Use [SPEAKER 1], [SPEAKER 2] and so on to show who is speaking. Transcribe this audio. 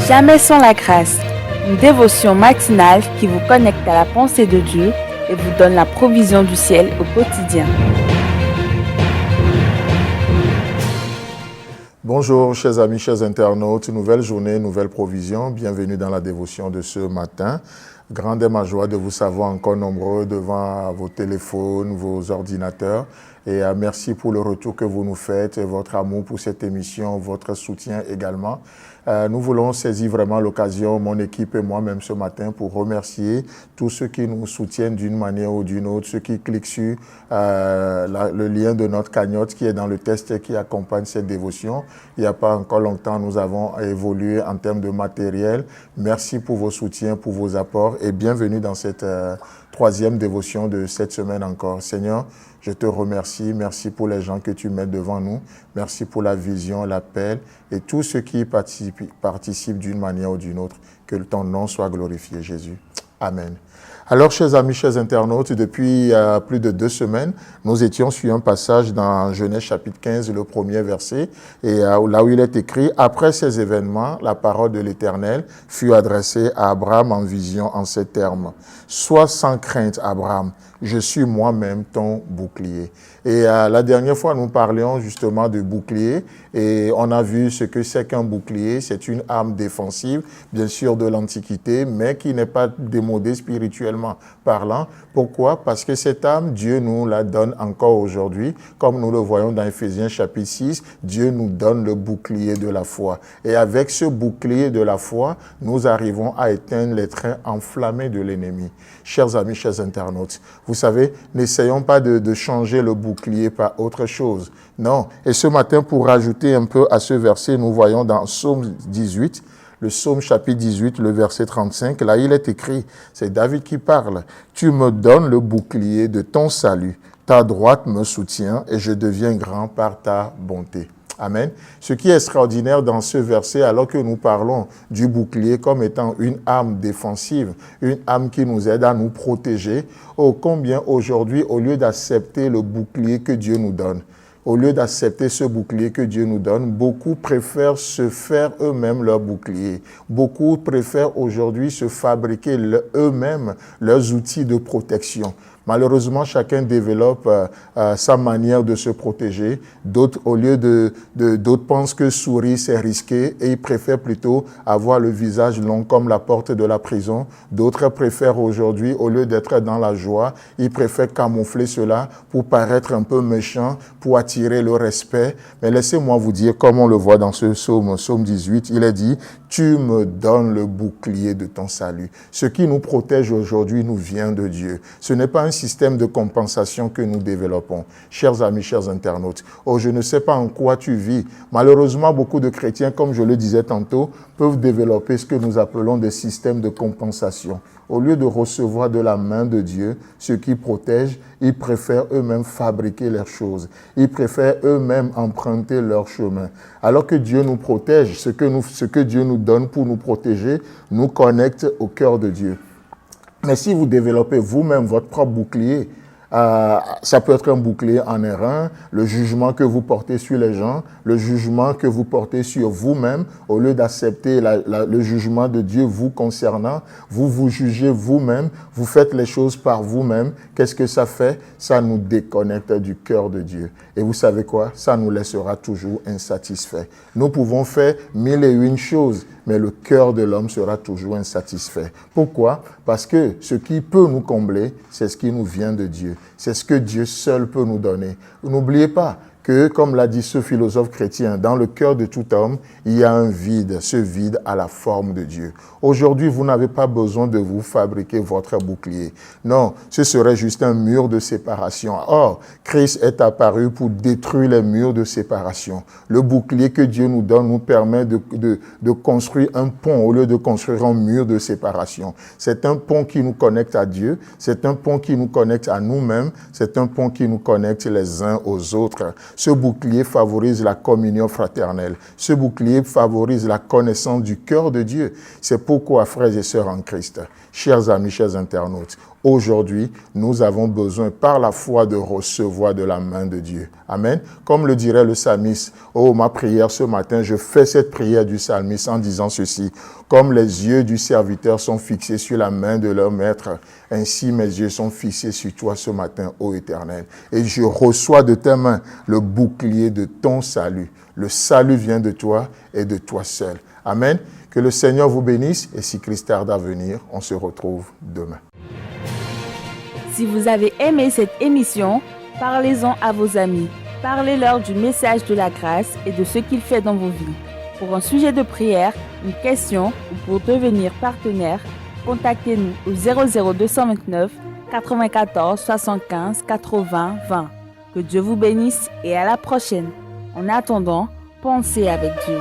[SPEAKER 1] Jamais sans la grâce, une dévotion matinale qui vous connecte à la pensée de Dieu et vous donne la provision du ciel au quotidien.
[SPEAKER 2] Bonjour chers amis, chers internautes, nouvelle journée, nouvelle provision, bienvenue dans la dévotion de ce matin. Grande est ma joie de vous savoir encore nombreux devant vos téléphones, vos ordinateurs. Et merci pour le retour que vous nous faites, votre amour pour cette émission, votre soutien également. Nous voulons saisir vraiment l'occasion, mon équipe et moi-même ce matin, pour remercier tous ceux qui nous soutiennent d'une manière ou d'une autre, ceux qui cliquent sur le lien de notre cagnotte qui est dans le texte et qui accompagne cette dévotion. Il n'y a pas encore longtemps, nous avons évolué en termes de matériel. Merci pour vos soutiens, pour vos apports et bienvenue dans cette troisième dévotion de cette semaine encore. Seigneur, je te remercie. Merci pour les gens que tu mets devant nous. Merci pour la vision, l'appel et tous ceux qui participent d'une manière ou d'une autre. Que ton nom soit glorifié, Jésus. Amen. Alors, chers amis, chers internautes, depuis plus de 2 semaines, nous étions sur un passage dans Genèse chapitre 15, le premier verset, et là où il est écrit « Après ces événements, la parole de l'Éternel fut adressée à Abraham en vision en ces termes. Sois sans crainte, Abraham, je suis moi-même ton bouclier. » Et la dernière fois, nous parlions justement de bouclier et on a vu ce que c'est qu'un bouclier. C'est une arme défensive, bien sûr de l'Antiquité, mais qui n'est pas démodée spirituellement parlant. Pourquoi? Parce que cette arme, Dieu nous la donne encore aujourd'hui. Comme nous le voyons dans Éphésiens chapitre 6, Dieu nous donne le bouclier de la foi. Et avec ce bouclier de la foi, nous arrivons à éteindre les trains enflammés de l'ennemi. Chers amis, chers internautes, vous savez, n'essayons pas de changer le bouclier par autre chose. Non. Et ce matin, pour rajouter un peu à ce verset, nous voyons dans Psaume 18, le Psaume chapitre 18, le verset 35, là il est écrit, c'est David qui parle, « Tu me donnes le bouclier de ton salut, ta droite me soutient et je deviens grand par ta bonté. » Amen. Ce qui est extraordinaire dans ce verset, alors que nous parlons du bouclier comme étant une arme défensive, une arme qui nous aide à nous protéger, ô combien aujourd'hui, au lieu d'accepter le bouclier que Dieu nous donne, au lieu d'accepter ce bouclier que Dieu nous donne, beaucoup préfèrent se faire eux-mêmes leur bouclier. Beaucoup préfèrent aujourd'hui se fabriquer eux-mêmes leurs outils de protection. Malheureusement, chacun développe sa manière de se protéger. D'autres, au lieu d'autres pensent que sourire, c'est risqué et ils préfèrent plutôt avoir le visage long comme la porte de la prison. D'autres préfèrent aujourd'hui, au lieu d'être dans la joie, ils préfèrent camoufler cela pour paraître un peu méchant, pour attirer le respect. Mais laissez-moi vous dire, comme on le voit dans ce psaume 18, il est dit « Tu me donnes le bouclier de ton salut ». Ce qui nous protège aujourd'hui nous vient de Dieu. Ce n'est pas un système de compensation que nous développons. Chers amis, chers internautes, oh, je ne sais pas en quoi tu vis. Malheureusement, beaucoup de chrétiens, comme je le disais tantôt, peuvent développer ce que nous appelons des systèmes de compensation. Au lieu de recevoir de la main de Dieu ce qui protège, ils préfèrent eux-mêmes fabriquer leurs choses. Ils préfèrent eux-mêmes emprunter leur chemin. Alors que Dieu nous protège, ce que Dieu nous donne pour nous protéger, nous connecte au cœur de Dieu. Mais si vous développez vous-même votre propre bouclier, ça peut être un bouclier en airain, le jugement que vous portez sur les gens, le jugement que vous portez sur vous-même, au lieu d'accepter le jugement de Dieu vous concernant, vous vous jugez vous-même, vous faites les choses par vous-même. Qu'est-ce que ça fait? Ça nous déconnecte du cœur de Dieu. Et vous savez quoi? Ça nous laissera toujours insatisfaits. Nous pouvons faire 1001 choses, mais le cœur de l'homme sera toujours insatisfait. Pourquoi? Parce que ce qui peut nous combler, c'est ce qui nous vient de Dieu. C'est ce que Dieu seul peut nous donner. N'oubliez pas que, comme l'a dit ce philosophe chrétien, dans le cœur de tout homme, il y a un vide. Ce vide a la forme de Dieu. Aujourd'hui, vous n'avez pas besoin de vous fabriquer votre bouclier. Non, ce serait juste un mur de séparation. Or, Christ est apparu pour détruire les murs de séparation. Le bouclier que Dieu nous donne nous permet de construire un pont au lieu de construire un mur de séparation. C'est un pont qui nous connecte à Dieu. C'est un pont qui nous connecte à nous-mêmes. C'est un pont qui nous connecte les uns aux autres. Ce bouclier favorise la communion fraternelle. Ce bouclier favorise la connaissance du cœur de Dieu. C'est pourquoi, frères et sœurs en Christ, chers amis, chers internautes, Aujourd'hui, nous avons besoin par la foi de recevoir de la main de Dieu. Amen. Comme le dirait le psalmiste, oh, ma prière ce matin, je fais cette prière du psalmiste en disant ceci. Comme les yeux du serviteur sont fixés sur la main de leur maître, ainsi mes yeux sont fixés sur toi ce matin, ô Éternel. Et je reçois de tes mains le bouclier de ton salut. Le salut vient de toi et de toi seul. Amen. Que le Seigneur vous bénisse et si Christ tarde à venir, on se retrouve demain.
[SPEAKER 1] Si vous avez aimé cette émission, parlez-en à vos amis. Parlez-leur du message de la grâce et de ce qu'il fait dans vos vies. Pour un sujet de prière, une question ou pour devenir partenaire, contactez-nous au 00229 94 75 80 20. Que Dieu vous bénisse et à la prochaine. En attendant, pensez avec Dieu.